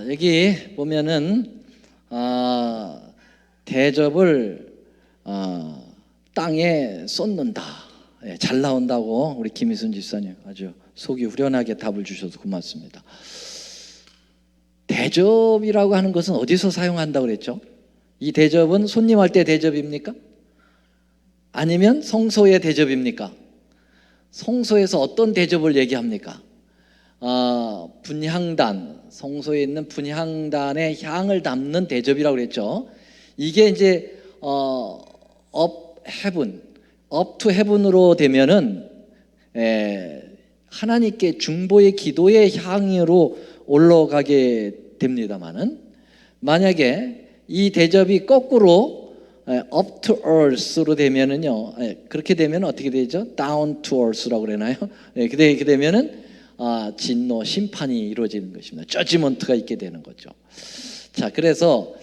여기 보면은 대접을 땅에 쏟는다. 잘 나온다고 우리 김희순 집사님 아주 속이 후련하게 답을 주셔서 고맙습니다. 대접이라고 하는 것은 어디서 사용한다고 그랬죠? 이 대접은 손님할 때 대접입니까? 아니면 성소의 대접입니까? 성소에서 어떤 대접을 얘기합니까? 분향단, 성소에 있는 분향단의 향을 담는 대접이라고 그랬죠. 이게 이제 up to heaven으로 되면은 하나님께 중보의 기도의 향으로 올라가게 됩니다만은, 만약에 이 대접이 거꾸로 up to earth로 되면은요, 그렇게 되면 어떻게 되죠? down to earth라고 그러나요? 그렇게 되면은 진노, 심판이 이루어지는 것입니다. 저지먼트가 있게 되는 거죠. 자, 그래서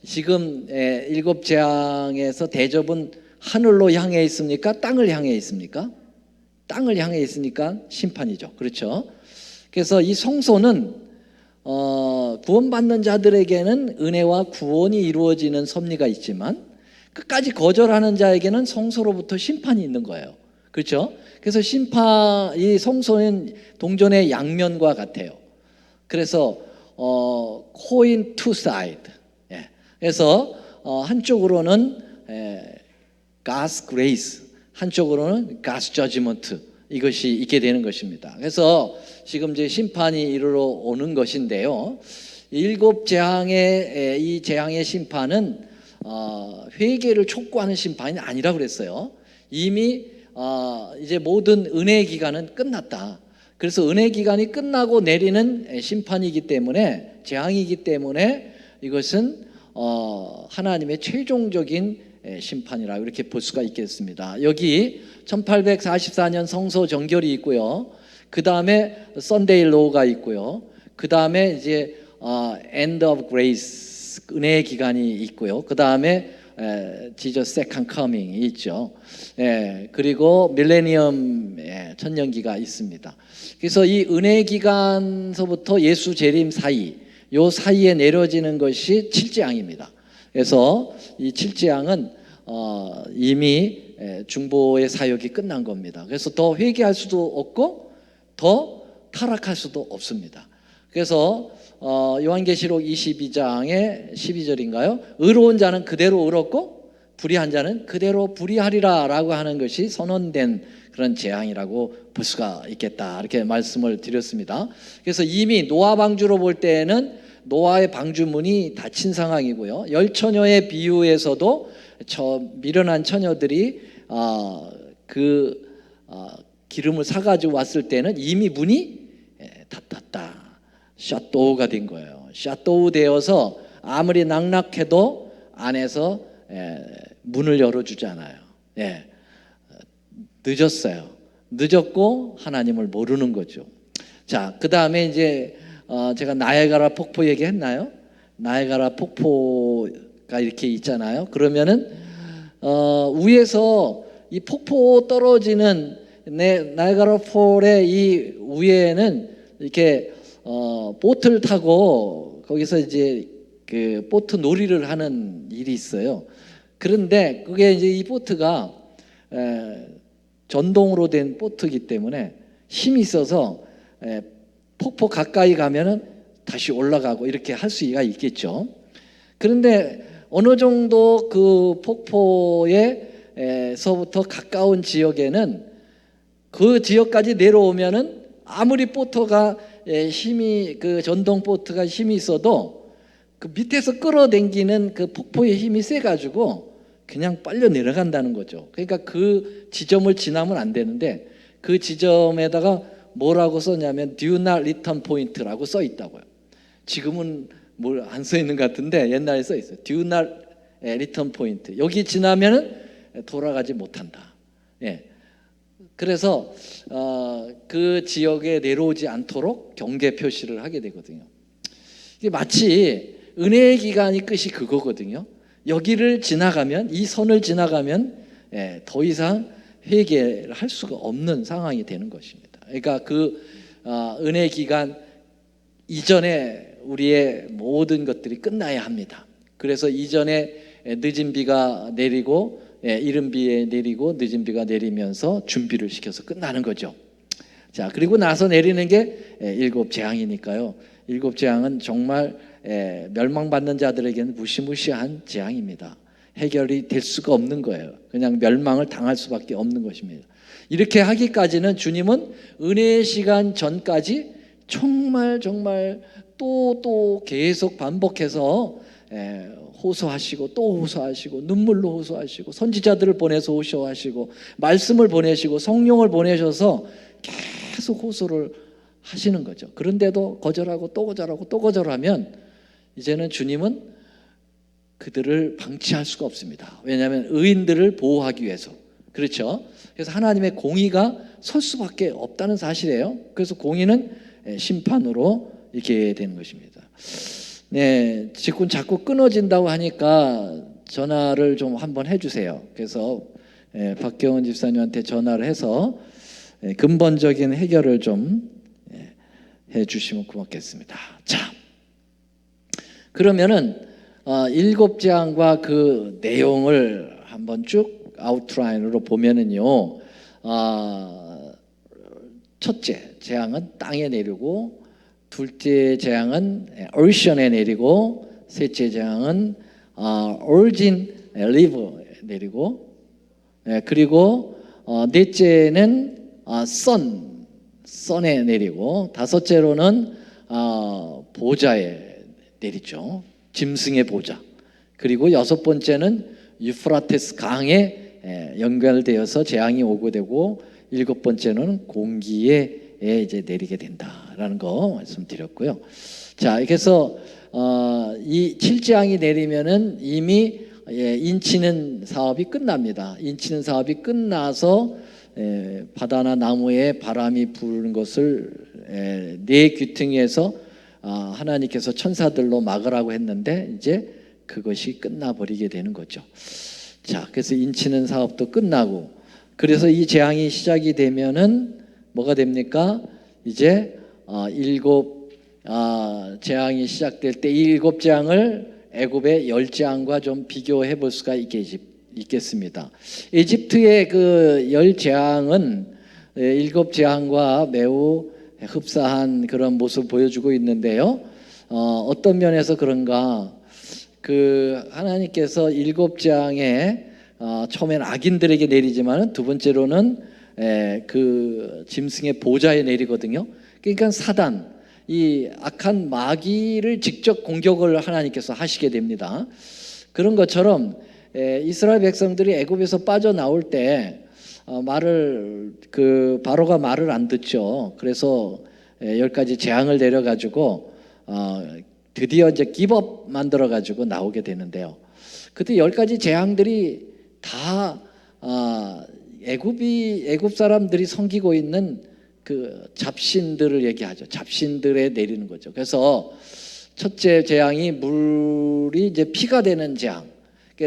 지금 7 재앙에서 대접은 하늘로 향해 있습니까? 땅을 향해 있습니까? 땅을 향해 있으니까 심판이죠. 그렇죠? 그래서 이 성소는 구원받는 자들에게는 은혜와 구원이 이루어지는 섭리가 있지만 끝까지 거절하는 자에게는 성소로부터 심판이 있는 거예요. 그렇죠? 그래서 이 성소는 동전의 양면과 같아요. 그래서 coin two side. 그래서 한쪽으로는 God's grace, 한쪽으로는 God's judgment, 이것이 있게 되는 것입니다. 그래서 지금 이제 심판이 이르러 오는 것인데요, 7 재앙의 이 재앙의 심판은 회개를 촉구하는 심판이 아니라고 그랬어요. 이미 이제 모든 은혜의 기간은 끝났다. 그래서 은혜 기간이 끝나고 내리는 심판이기 때문에, 재앙이기 때문에 이것은 하나님의 최종적인 심판이라고 이렇게 볼 수가 있겠습니다. 여기 1844년 성소 정결이 있고요. 그 다음에 Sunday Law가 있고요. 그 다음에 이제 End of Grace, 은혜의 기간이 있고요. 그 다음에 Jesus Second Coming이 있죠. 그리고 밀레니엄 천년기가 있습니다. 그래서 이 은혜의 기간서부터 예수 재림 사이, 요 사이에 내려지는 것이 7재앙입니다. 그래서 이 7재앙은 이미 중보의 사역이 끝난 겁니다. 그래서 더 회개할 수도 없고 더 타락할 수도 없습니다. 그래서 요한계시록 22장의 12절인가요? 의로운 자는 그대로 의롭고 불의한 자는 그대로 불의하리라 라고 하는 것이 선언된 그런 재앙이라고 볼 수가 있겠다, 이렇게 말씀을 드렸습니다. 그래서 이미 노아 방주로 볼 때에는 노아의 방주문이 닫힌 상황이고요, 열처녀의 비유에서도 미련한 처녀들이 기름을 사가지고 왔을 때는 이미 문이 닫혔다, 샷도우가 된 거예요. 샷도우 되어서 아무리 낙낙해도 안에서 문을 열어주지 않아요. 늦었어요. 늦었고 하나님을 모르는 거죠. 자, 그 다음에 이제 제가 나야가라 폭포 얘기했나요? 나야가라 폭포가 이렇게 있잖아요. 그러면은 위에서 이 폭포 떨어지는 나야가라 폴의 이 위에는 이렇게 보트를 타고 거기서 이제 그 보트 놀이를 하는 일이 있어요. 그런데 그게 이제 이 보트가 전동으로 된 보트이기 때문에 힘이 있어서 폭포 가까이 가면은 다시 올라가고 이렇게 할 수가 있겠죠. 그런데 어느 정도 그 폭포에서부터 가까운 지역에는 그 지역까지 내려오면은 아무리 보트가 그 전동 보트가 힘이 있어도 그 밑에서 끌어당기는 그 폭포의 힘이 세가지고 그냥 빨려 내려간다는 거죠. 그러니까 그 지점을 지나면 안 되는데 그 지점에다가 뭐라고 썼냐면 Do not return point라고 써 있다고요. 지금은 뭘 안 써 있는 것 같은데 옛날에 써 있어요. Do not return point. 여기 지나면은 돌아가지 못한다. 그래서 그 지역에 내려오지 않도록 경계 표시를 하게 되거든요. 이게 마치 은혜의 기간이 끝이 그거거든요. 여기를 지나가면, 이 선을 지나가면 더 이상 회개를 할 수가 없는 상황이 되는 것입니다. 그러니까 그 은혜 기간 이전에 우리의 모든 것들이 끝나야 합니다. 그래서 이전에 늦은 비가 내리고 이른 비 내리고 늦은 비가 내리면서 준비를 시켜서 끝나는 거죠. 자, 그리고 나서 내리는 게 일곱 재앙이니까요. 일곱 재앙은 정말 멸망받는 자들에게는 무시무시한 재앙입니다. 해결이 될 수가 없는 거예요. 그냥 멸망을 당할 수밖에 없는 것입니다. 이렇게 하기까지는 주님은 은혜의 시간 전까지 정말 또 계속 반복해서 호소하시고 또 호소하시고 눈물로 호소하시고 선지자들을 보내서 호소하시고 말씀을 보내시고 성령을 보내셔서 계속 호소를 하시는 거죠. 그런데도 거절하고 또 거절하고 또 거절하면 이제는 주님은 그들을 방치할 수가 없습니다. 왜냐하면 의인들을 보호하기 위해서. 그렇죠? 그래서 하나님의 공의가 설 수밖에 없다는 사실이에요. 그래서 공의는 심판으로 이렇게 되는 것입니다. 네, 지금 자꾸 끊어진다고 하니까 전화를 좀 한번 해주세요. 그래서 박경원 집사님한테 전화를 해서 근본적인 해결을 좀 해주시면 고맙겠습니다. 자, 그러면은 일곱 재앙과 그 내용을 한번 쭉 아웃라인으로 보면은요, 첫째 재앙은 땅에 내리고, 둘째 재앙은 오션에 내리고, 셋째 재앙은 오리진 리버에 내리고, 그리고 넷째는 선에 내리고, 다섯째로는 보좌에 내리죠. 짐승의 보좌. 그리고 여섯 번째는 유프라테스 강에 연결되어서 재앙이 오게 되고, 일곱 번째는 공기에 이제 내리게 된다라는 거 말씀드렸고요. 자, 그래서 이 7재앙이 내리면은 이미 인치는 사업이 끝납니다. 인치는 사업이 끝나서 바다나 나무에 바람이 부는 것을 네 귀퉁이에서 하나님께서 천사들로 막으라고 했는데 이제 그것이 끝나버리게 되는 거죠. 자, 그래서 인치는 사업도 끝나고, 그래서 이 재앙이 시작이 되면은 뭐가 됩니까? 이제 일곱 재앙이 시작될 때 이 일곱 재앙을 애굽의 열 재앙과 좀 비교해 볼 수가 있겠습니다. 이집트의 그 열 재앙은 일곱 재앙과 매우 흡사한 그런 모습을 보여주고 있는데요. 어떤 면에서 그런가? 그 하나님께서 일곱 재앙에 처음엔 악인들에게 내리지만 두 번째로는 그 짐승의 보좌에 내리거든요. 그러니까 사단, 이 악한 마귀를 직접 공격을 하나님께서 하시게 됩니다. 그런 것처럼 이스라엘 백성들이 애굽에서 빠져나올 때 바로가 말을 안 듣죠. 그래서 10가지 재앙을 내려가지고 드디어 이제 기법 만들어가지고 나오게 되는데요. 그때 10가지 재앙들이 다 애굽 사람들이 섬기고 있는 그 잡신들을 얘기하죠. 잡신들에 내리는 거죠. 그래서 첫째 재앙이 물이 이제 피가 되는 재앙.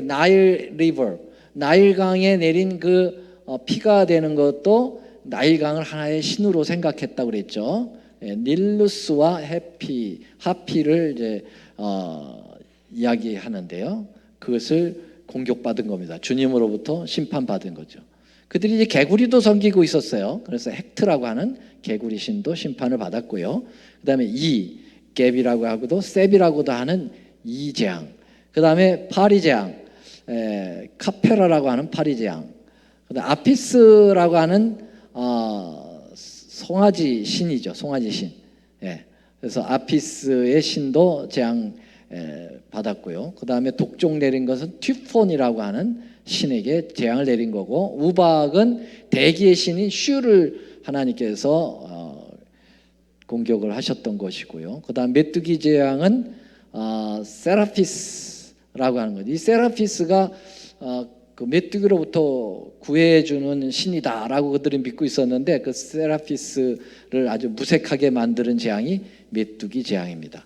나일 리버, 나일강에 내린 그 피가 되는 것도 나일강을 하나의 신으로 생각했다고 그랬죠. 닐루스와 하피를 이제 이야기하는데요. 그것을 공격받은 겁니다. 주님으로부터 심판받은 거죠. 그들이 이제 개구리도 섬기고 있었어요. 그래서 헥트라고 하는 개구리 신도 심판을 받았고요. 그 다음에 갭이라고 하고도 셉이라고도 하는 재앙. 그 다음에 파리재앙, 카페라라고 하는 파리재앙. 그 다음에 아피스라고 하는 송아지 신이죠. 송아지 신. 그래서 아피스의 신도 재앙 받았고요. 그 다음에 독종 내린 것은 튜폰이라고 하는 신에게 재앙을 내린 거고, 우박은 대기의 신인 슈를 하나님께서 공격을 하셨던 것이고요. 그 다음 메뚜기 재앙은 세라피스라고 하는 거죠. 이 세라피스가 그 메뚜기로부터 구해주는 신이다라고 그들이 믿고 있었는데, 그 세라피스를 아주 무색하게 만드는 재앙이 메뚜기 재앙입니다.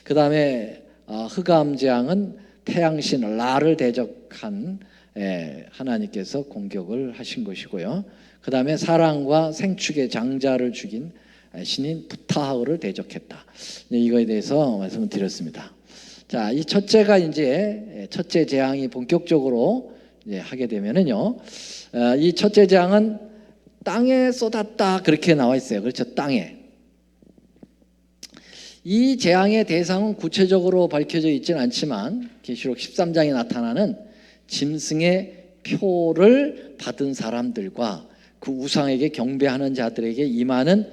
그 다음에 흑암 재앙은 태양신 라를 대적한 하나님께서 공격을 하신 것이고요. 그 다음에 사랑과 생축의 장자를 죽인 신인 부타하우를 대적했다. 이거에 대해서 말씀을 드렸습니다. 자, 이 첫째가 이제 첫째 재앙이 본격적으로 이제 하게 되면은요, 이 첫째 재앙은 땅에 쏟았다 그렇게 나와 있어요. 그렇죠? 땅에. 이 재앙의 대상은 구체적으로 밝혀져 있지는 않지만 계시록 13장에 나타나는 짐승의 표를 받은 사람들과 그 우상에게 경배하는 자들에게 임하는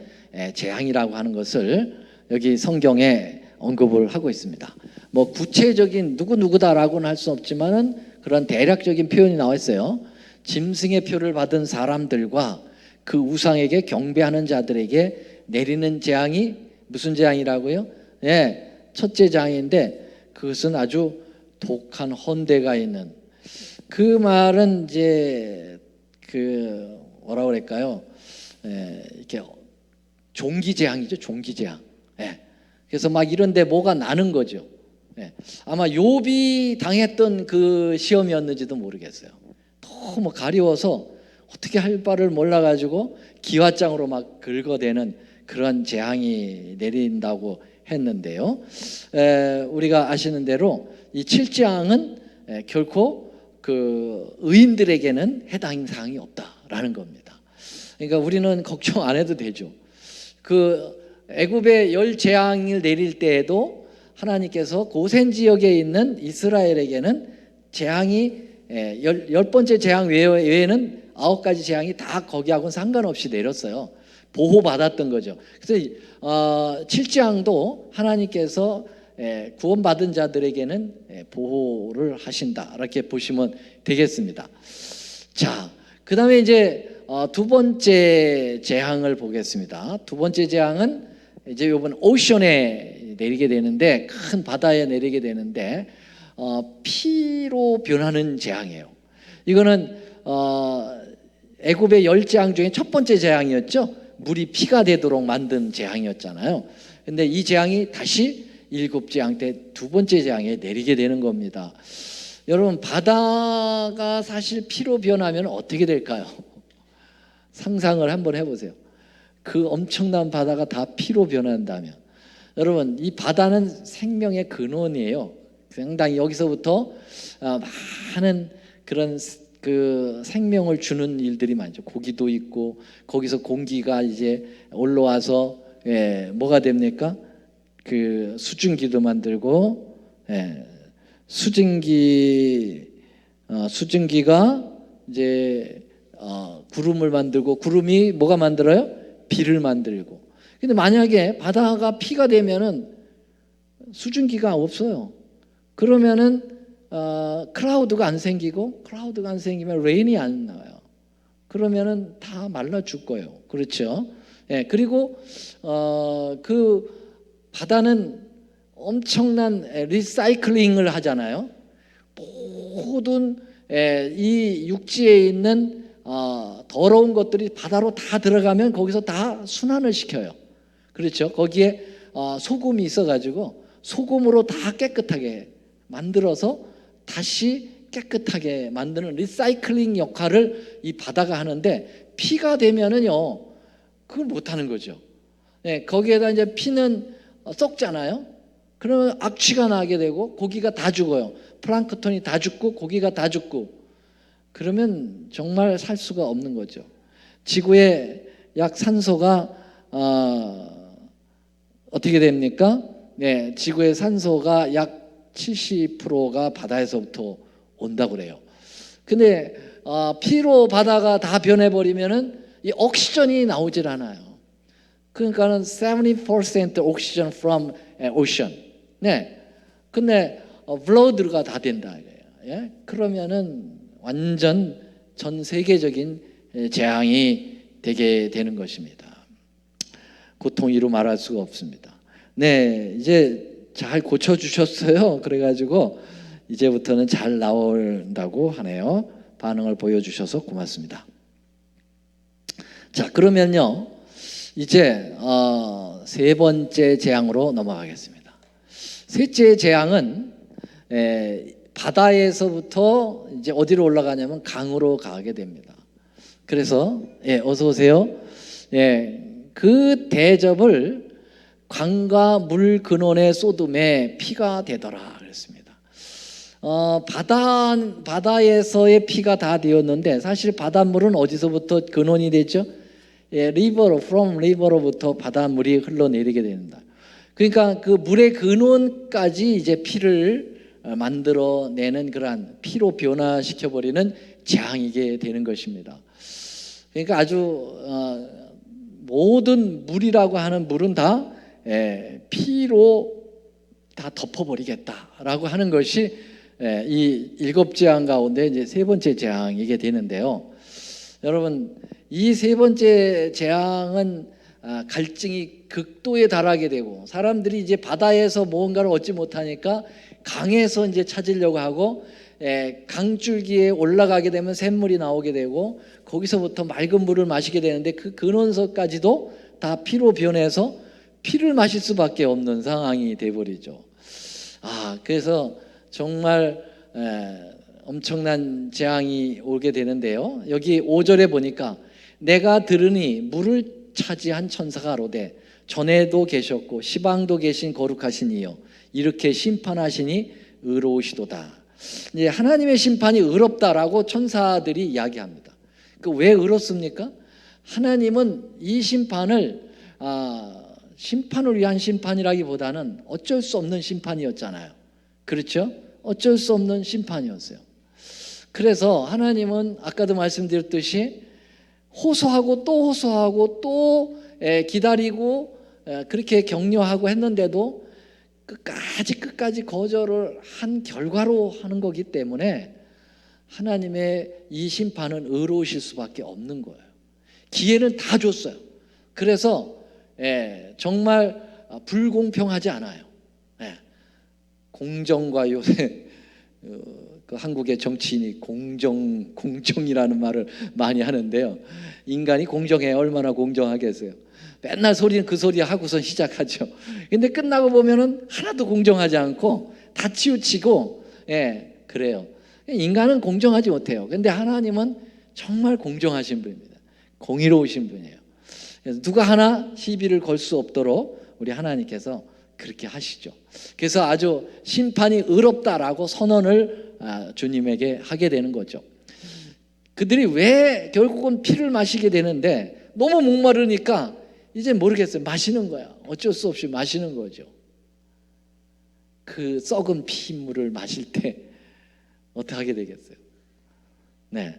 재앙이라고 하는 것을 여기 성경에 언급을 하고 있습니다. 뭐 구체적인 누구누구다라고는 할 수 없지만은 그런 대략적인 표현이 나와 있어요. 짐승의 표를 받은 사람들과 그 우상에게 경배하는 자들에게 내리는 재앙이 무슨 재앙이라고요? 예, 첫째 재앙인데 그것은 아주 독한 헌대가 있는, 그 말은 이제 그 뭐라 그럴까요? 이렇게 종기 재앙이죠, 종기 재앙. 예. 그래서 막 이런데 뭐가 나는 거죠. 예. 아마 욥이 당했던 그 시험이었는지도 모르겠어요. 너무 가려워서 어떻게 할 바를 몰라가지고 기와장으로 막 긁어대는 그런 재앙이 내린다고 했는데요. 우리가 아시는 대로 이 7재앙은 결코 그 의인들에게는 해당 사항이 없다라는 겁니다. 그러니까 우리는 걱정 안 해도 되죠. 그 애굽의 열 재앙을 내릴 때에도 하나님께서 고센 지역에 있는 이스라엘에게는 재앙이 열 번째 재앙 외에는 9가지 재앙이 다 거기하고는 상관없이 내렸어요. 보호받았던 거죠. 그래서 7재앙도 하나님께서 구원받은 자들에게는 보호를 하신다, 이렇게 보시면 되겠습니다. 자, 그 다음에 이제 두 번째 재앙을 보겠습니다. 두 번째 재앙은 이제 이번 오션에 내리게 되는데, 큰 바다에 내리게 되는데 피로 변하는 재앙이에요. 이거는 애굽의 열 재앙 중에 첫 번째 재앙이었죠. 물이 피가 되도록 만든 재앙이었잖아요. 근데 이 재앙이 다시 7재앙 때 두 번째 재앙에 내리게 되는 겁니다. 여러분, 바다가 사실 피로 변하면 어떻게 될까요? 상상을 한번 해보세요. 그 엄청난 바다가 다 피로 변한다면, 여러분, 이 바다는 생명의 근원이에요. 상당히 여기서부터 많은 그런 그 생명을 주는 일들이 많죠. 고기도 있고, 거기서 공기가 이제 올라와서 뭐가 됩니까? 그 수증기도 만들고, 수증기가 이제 구름을 만들고, 구름이 뭐가 만들어요? 비를 만들고. 근데 만약에 바다가 피가 되면은 수증기가 없어요. 그러면은 클라우드가 안 생기고, 클라우드가 안 생기면 레인이 안 나와요. 그러면은 다 말라 죽고요. 그렇죠? 그리고 그 바다는 엄청난 리사이클링을 하잖아요. 모든 이 육지에 있는 더러운 것들이 바다로 다 들어가면 거기서 다 순환을 시켜요. 그렇죠? 거기에 소금이 있어가지고 소금으로 다 깨끗하게 만들어서 다시 깨끗하게 만드는 리사이클링 역할을 이 바다가 하는데, 피가 되면은요 그걸 못하는 거죠. 거기에다 이제 피는 썩잖아요. 그러면 악취가 나게 되고 고기가 다 죽어요. 플랑크톤이 다 죽고 고기가 다 죽고, 그러면 정말 살 수가 없는 거죠. 지구의 약 산소가 어떻게 됩니까? 지구의 산소가 약 70%가 바다에서부터 온다고 그래요. 근데 피로 바다가 다 변해버리면은 이 옥시전이 나오질 않아요. 그러니까는 70% oxygen from ocean. 근데 blood가 다 된다 이거예요. 그러면은 완전 전 세계적인 재앙이 되게 되는 것입니다. 고통이로 말할 수가 없습니다. 이제 잘 고쳐주셨어요. 그래가지고 이제부터는 잘 나온다고 하네요. 반응을 보여주셔서 고맙습니다. 자, 그러면요 이제 세 번째 재앙으로 넘어가겠습니다. 셋째 재앙은 바다에서부터 이제 어디로 올라가냐면 강으로 가게 됩니다. 그래서 어서 오세요. 그 대접을 강과 물 근원에 쏟음에 피가 되더라 그랬습니다. 바다에서의 피가 다 되었는데 사실 바닷물은 어디서부터 근원이 되죠? 리버로, from 리버로부터 바닷물이 흘러내리게 됩니다. 그러니까 그 물의 근원까지 이제 피를 만들어내는 그러한 피로 변화시켜버리는 재앙이게 되는 것입니다. 그러니까 아주 모든 물이라고 하는 물은 다 피로 다 덮어버리겠다라고 하는 것이 이 7재앙 가운데 이제 3번째 재앙이게 되는데요. 여러분, 이 3번째 재앙은 갈증이 극도에 달하게 되고 사람들이 이제 바다에서 무언가를 얻지 못하니까 강에서 이제 찾으려고 하고 강줄기에 올라가게 되면 샘물이 나오게 되고 거기서부터 맑은 물을 마시게 되는데 그 근원서까지도 다 피로 변해서 피를 마실 수밖에 없는 상황이 되어버리죠. 그래서 정말 엄청난 재앙이 오게 되는데요. 여기 5절에 보니까 내가 들으니 물을 차지한 천사가 가로되 전에도 계셨고 시방도 계신 거룩하신 이여 이렇게 심판하시니 의로우시도다. 이제 하나님의 심판이 의롭다라고 천사들이 이야기합니다. 왜 의롭습니까? 하나님은 이 심판을 심판을 위한 심판이라기보다는 어쩔 수 없는 심판이었잖아요. 그렇죠? 어쩔 수 없는 심판이었어요. 그래서 하나님은 아까도 말씀드렸듯이 호소하고 또 호소하고 또 기다리고 그렇게 격려하고 했는데도 끝까지 거절을 한 결과로 하는 거기 때문에 하나님의 이 심판은 의로우실 수밖에 없는 거예요. 기회는 다 줬어요. 그래서 정말 불공평하지 않아요. 공정과 요새 그 한국의 정치인이 공정이라는 말을 많이 하는데요. 인간이 공정해야 얼마나 공정하겠어요. 맨날 소리는 그 소리 하고선 시작하죠. 근데 끝나고 보면은 하나도 공정하지 않고 다 치우치고 그래요. 인간은 공정하지 못해요. 근데 하나님은 정말 공정하신 분입니다. 공의로우신 분이에요. 그래서 누가 하나 시비를 걸 수 없도록 우리 하나님께서 그렇게 하시죠. 그래서 아주 심판이 의롭다라고 선언을 주님에게 하게 되는 거죠. 그들이 왜 결국은 피를 마시게 되는데 너무 목마르니까 이제 모르겠어요. 마시는 거야. 어쩔 수 없이 마시는 거죠. 그 썩은 피물을 마실 때 어떻게 하게 되겠어요? 네.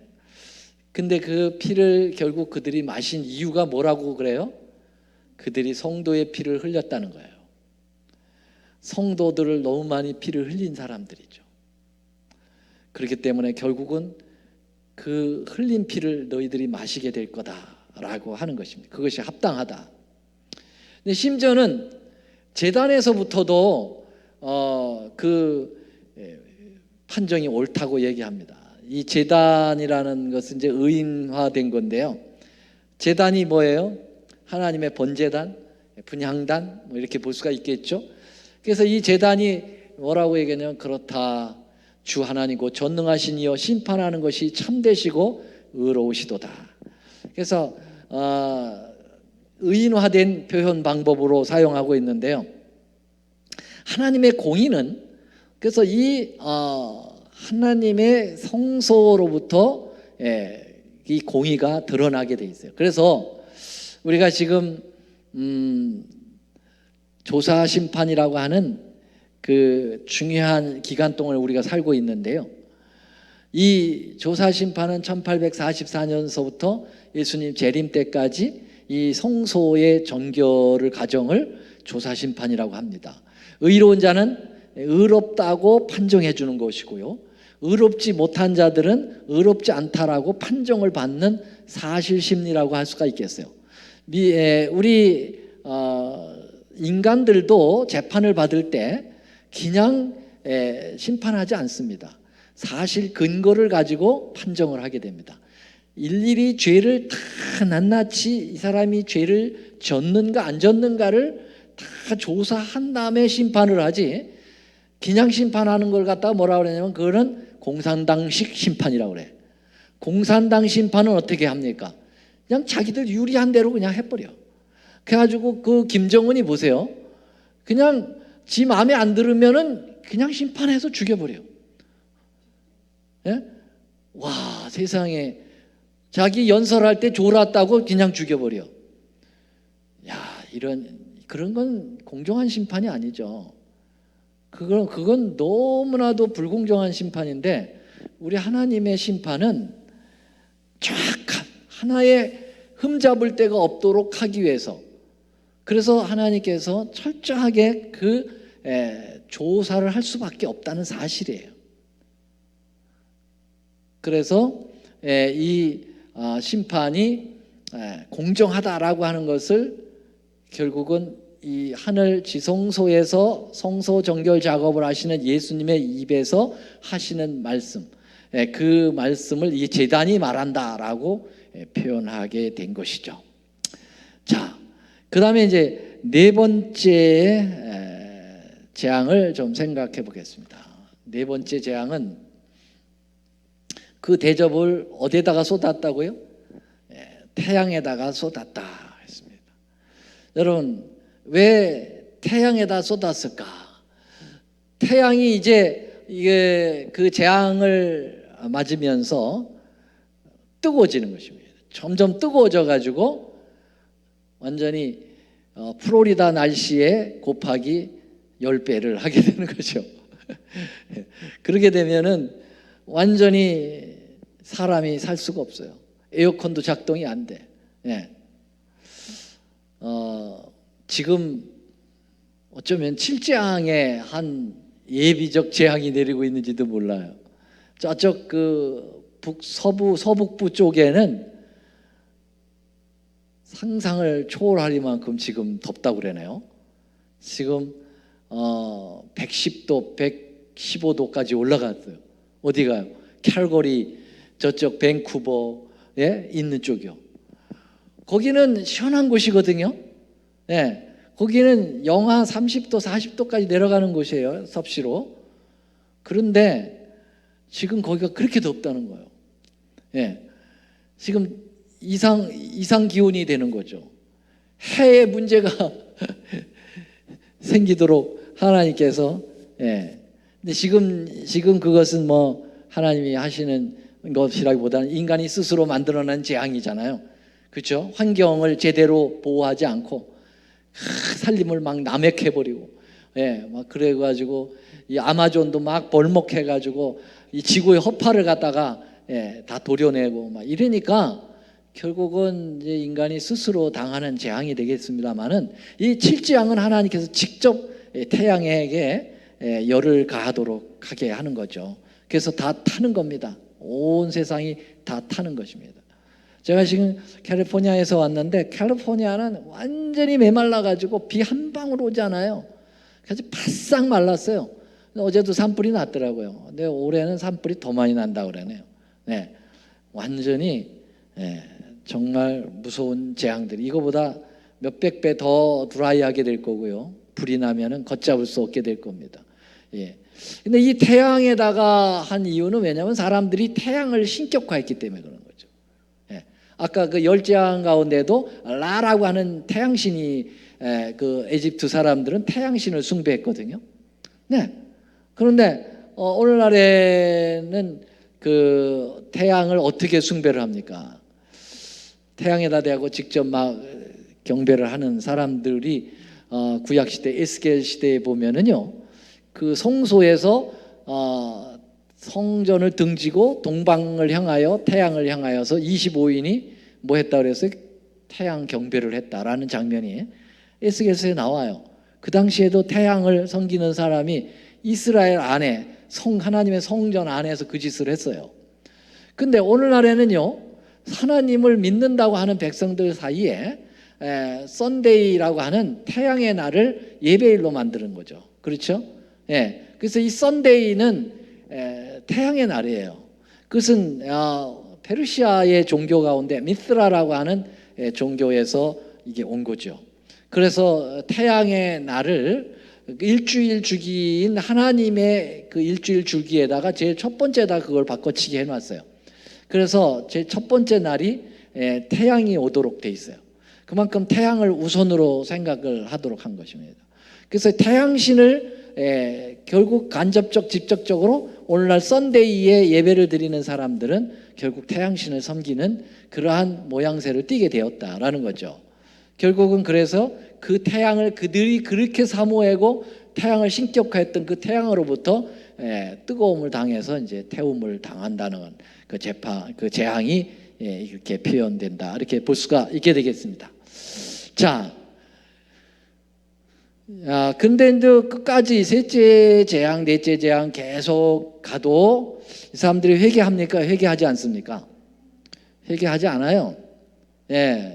근데 그 피를 결국 그들이 마신 이유가 뭐라고 그래요? 그들이 성도의 피를 흘렸다는 거예요. 성도들을 너무 많이 피를 흘린 사람들이죠. 그렇기 때문에 결국은 그 흘린 피를 너희들이 마시게 될 거다라고 하는 것입니다. 그것이 합당하다. 근데 심지어는 제단에서부터도 그 판정이 옳다고 얘기합니다. 이 제단이라는 것은 이제 의인화된 건데요. 제단이 뭐예요? 하나님의 번제단, 분향단 뭐 이렇게 볼 수가 있겠죠. 그래서 이 제단이 뭐라고 얘기하냐면 그렇다. 주 하나님 곧 전능하신 이여 심판하는 것이 참되시고 의로우시도다. 그래서 의인화된 표현 방법으로 사용하고 있는데요. 하나님의 공의는 그래서 이 하나님의 성소로부터 이 공의가 드러나게 돼 있어요. 그래서 우리가 지금 조사 심판이라고 하는 그 중요한 기간 동안 우리가 살고 있는데요. 이 조사 심판은 1844년서부터 예수님 재림 때까지 이 성소의 정결을 가정을 조사 심판이라고 합니다. 의로운 자는 의롭다고 판정해 주는 것이고요. 의롭지 못한 자들은 의롭지 않다라고 판정을 받는 사실 심리라고 할 수가 있겠어요. 우리 인간들도 재판을 받을 때 그냥 심판하지 않습니다. 사실 근거를 가지고 판정을 하게 됩니다. 일일이 죄를 다 낱낱이 이 사람이 죄를 졌는가 안 졌는가를 다 조사한 다음에 심판을 하지, 그냥 심판하는 걸 갖다가 뭐라고 그러냐면 그거는 공산당식 심판이라고 그래. 공산당 심판은 어떻게 합니까? 그냥 자기들 유리한 대로 그냥 해버려. 그래가지고 그 김정은이 보세요. 그냥 지 마음에 안 들으면은 그냥 심판해서 죽여버려. 예? 와, 세상에. 자기 연설할 때 졸았다고 그냥 죽여버려. 야, 그런 건 공정한 심판이 아니죠. 그건 너무나도 불공정한 심판인데, 우리 하나님의 심판은 정확한 하나의 흠잡을 데가 없도록 하기 위해서, 그래서 하나님께서 철저하게 조사를 할 수밖에 없다는 사실이에요. 그래서 이 심판이 공정하다라고 하는 것을 결국은 이 하늘 지성소에서 성소 정결 작업을 하시는 예수님의 입에서 하시는 말씀, 그 말씀을 이 제단이 말한다라고 표현하게 된 것이죠. 자, 그 다음에 이제 네 번째 재앙을 좀 생각해 보겠습니다. 네 번째 재앙은 그 대접을 어디에다가 쏟았다고요? 태양에다가 쏟았다 했습니다. 여러분, 왜 태양에다 쏟았을까? 태양이 이제 이게 그 재앙을 맞으면서 뜨거워지는 것입니다. 점점 뜨거워져 가지고 완전히 플로리다 날씨에 곱하기 10배를 하게 되는 거죠. 그렇게 되면은 완전히 사람이 살 수가 없어요. 에어컨도 작동이 안 돼. 예. 지금 어쩌면 7재앙의 한 예비적 재앙이 내리고 있는지도 몰라요. 저쪽 그 서북부 쪽에는 상상을 초월할 만큼 지금 덥다고 그러네요. 지금 110도, 115도까지 올라갔어요. 어디 가요? 캘거리, 저쪽 밴쿠버에 있는 쪽이요. 거기는 시원한 곳이거든요. 네, 거기는 영하 30도, 40도까지 내려가는 곳이에요, 섭씨로. 그런데 지금 거기가 그렇게 덥다는 거예요. 네, 지금 이상 기온이 되는 거죠. 해에 문제가 생기도록 하나님께서, 근데 지금 그것은 뭐 하나님이 하시는 것이라기보다는 인간이 스스로 만들어낸 재앙이잖아요. 그렇죠? 환경을 제대로 보호하지 않고 산림을 막 남획해버리고, 막 그래가지고 이 아마존도 막 벌목해가지고 이 지구의 허파를 갖다가 다 도려내고 막 이러니까 결국은 이제 인간이 스스로 당하는 재앙이 되겠습니다만은, 이 7재앙은 하나님께서 직접 태양에게 열을 가하도록 하게 하는 거죠. 그래서 다 타는 겁니다. 온 세상이 다 타는 것입니다. 제가 지금 캘리포니아에서 왔는데, 캘리포니아는 완전히 메말라가지고 비 한 방울 오잖아요. 그래서 바싹 말랐어요. 어제도 산불이 났더라고요. 근데 올해는 산불이 더 많이 난다고 그러네요. 네, 완전히 정말 무서운 재앙들이, 이거보다 몇백 배 더 드라이하게 될 거고요. 불이 나면은 걷잡을 수 없게 될 겁니다. 근데 이 태양에다가 한 이유는 왜냐하면 사람들이 태양을 신격화했기 때문에 그런 거죠. 아까 그 10재앙 가운데도 라라고 하는 태양신이, 그 에집트 사람들은 태양신을 숭배했거든요. 네. 그런데 오늘날에는 그 태양을 어떻게 숭배를 합니까? 태양에다 대고 직접 막 경배를 하는 사람들이 구약 시대 에스겔 시대에 보면은요, 그 성소에서 성전을 등지고 동방을 향하여 태양을 향하여서 25인이 뭐 했다 그랬어요? 태양 경배를 했다라는 장면이 에스겔서에 나와요. 그 당시에도 태양을 섬기는 사람이 이스라엘 안에 하나님의 성전 안에서 그 짓을 했어요. 근데 오늘날에는요, 하나님을 믿는다고 하는 백성들 사이에 썬데이라고 하는 태양의 날을 예배일로 만드는 거죠. 그렇죠? 그래서 이 썬데이는 태양의 날이에요. 그것은 페르시아의 종교 가운데 미스라라고 하는 종교에서 이게 온 거죠. 그래서 태양의 날을 일주일 주기인 하나님의 그 일주일 주기에다가 제일 첫 번째다 그걸 바꿔치기 해놨어요. 그래서 제일 첫 번째 날이 태양이 오도록 돼 있어요. 그만큼 태양을 우선으로 생각을 하도록 한 것입니다. 그래서 태양신을 결국 간접적 직접적으로 오늘날 썬데이에 예배를 드리는 사람들은 결국 태양신을 섬기는 그러한 모양새를 띠게 되었다라는 거죠. 결국은 그래서 그 태양을 그들이 그렇게 사모하고 태양을 신격화했던 그 태양으로부터 뜨거움을 당해서 이제 태움을 당한다는 그 재앙이 이렇게 표현된다, 이렇게 볼 수가 있게 되겠습니다. 자, 근데 이제 끝까지 셋째 재앙, 넷째 재앙 계속 가도 이 사람들이 회개합니까? 회개하지 않습니까? 회개하지 않아요.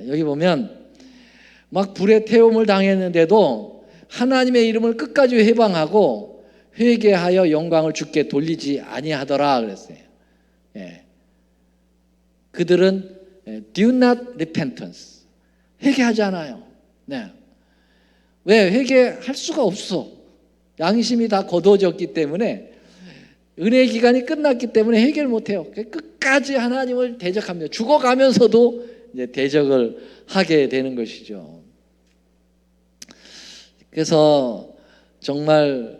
여기 보면 막 불에 태움을 당했는데도 하나님의 이름을 끝까지 회방하고 회개하여 영광을 주께 돌리지 아니하더라 그랬어요. 그들은 do not repentance, 회개하지 않아요. 왜? 회개할 수가 없어. 양심이 다 거두어졌기 때문에, 은혜의 기간이 끝났기 때문에 회개를 못해요. 끝까지 하나님을 대적합니다. 죽어가면서도 이제 대적을 하게 되는 것이죠. 그래서 정말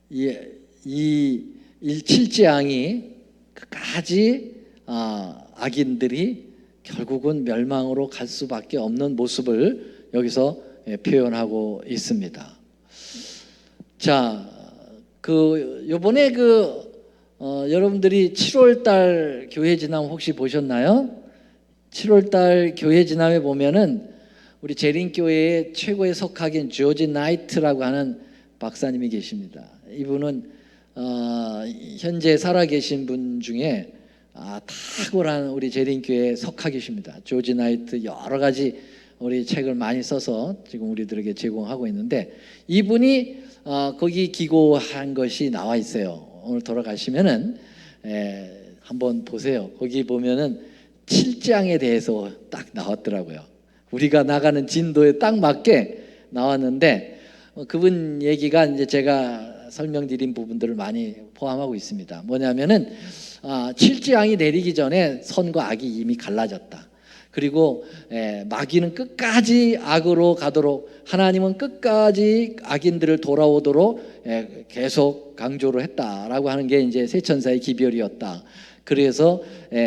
이 7재앙이 끝까지 악인들이 결국은 멸망으로 갈 수밖에 없는 모습을 여기서 표현하고 있습니다. 자, 요번에 여러분들이 7월달 교회 지남 혹시 보셨나요? 7월달 교회 지남에 보면은 우리 재림교회의 최고의 석학인 조지 나이트라고 하는 박사님이 계십니다. 이분은 현재 살아계신 분 중에 탁월한 우리 재림교회 석학이십니다. 조지 나이트 여러 가지 우리 책을 많이 써서 지금 우리들에게 제공하고 있는데, 이분이 거기 기고한 것이 나와 있어요. 오늘 돌아가시면은 한번 보세요. 거기 보면은 7장에 대해서 딱 나왔더라고요. 우리가 나가는 진도에 딱 맞게 나왔는데, 그분 얘기가 이제 제가 설명드린 부분들을 많이 포함하고 있습니다. 뭐냐면은 7재앙이 내리기 전에 선과 악이 이미 갈라졌다. 그리고 마귀는 끝까지 악으로 가도록, 하나님은 끝까지 악인들을 돌아오도록 계속 강조를 했다라고 하는 게 이제 세 천사의 기별이었다. 그래서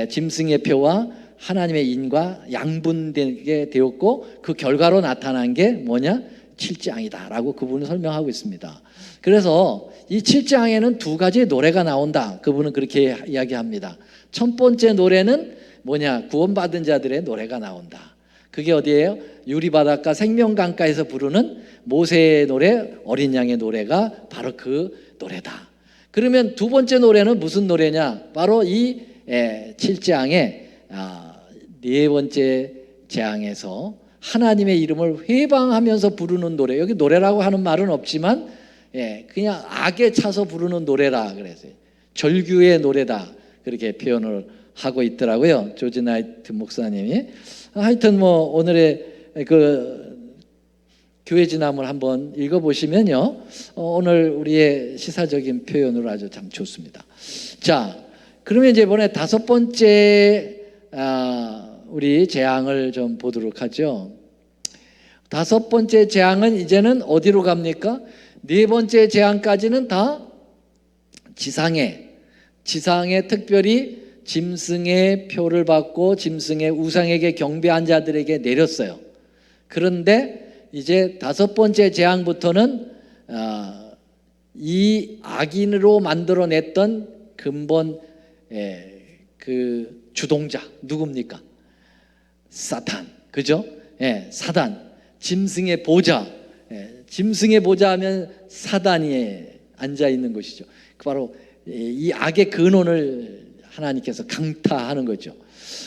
짐승의 표와 하나님의 인과 양분되게 되었고, 그 결과로 나타난 게 뭐냐? 7재앙이다라고 그분은 설명하고 있습니다. 그래서 이 7재앙에는 두 가지의 노래가 나온다. 그분은 그렇게 이야기합니다. 첫 번째 노래는 뭐냐? 구원받은 자들의 노래가 나온다. 그게 어디예요? 유리바닷가 생명강가에서 부르는 모세의 노래, 어린 양의 노래가 바로 그 노래다. 그러면 두 번째 노래는 무슨 노래냐? 바로 이 7재앙의 네 번째 재앙에서 하나님의 이름을 회방하면서 부르는 노래. 여기 노래라고 하는 말은 없지만 그냥 악에 차서 부르는 노래라 그랬어요. 절규의 노래다, 그렇게 표현을 하고 있더라고요, 조지 나이트 목사님이. 하여튼 뭐 오늘의 교회 지남을 한번 읽어보시면요, 오늘 우리의 시사적인 표현으로 아주 참 좋습니다. 자, 그러면 이제 이번에 다섯 번째 우리 재앙을 좀 보도록 하죠. 다섯 번째 재앙은 이제는 어디로 갑니까? 네 번째 재앙까지는 다 지상에 특별히 짐승의 표를 받고 짐승의 우상에게 경배한 자들에게 내렸어요. 그런데 이제 다섯 번째 재앙부터는 이 악인으로 만들어냈던 근본 그 주동자 누굽니까? 사탄, 그죠? 사단, 짐승의 보좌. 짐승의 보좌 하면 사단이 앉아 있는 것이죠. 바로 이 악의 근원을 하나님께서 강타하는 거죠.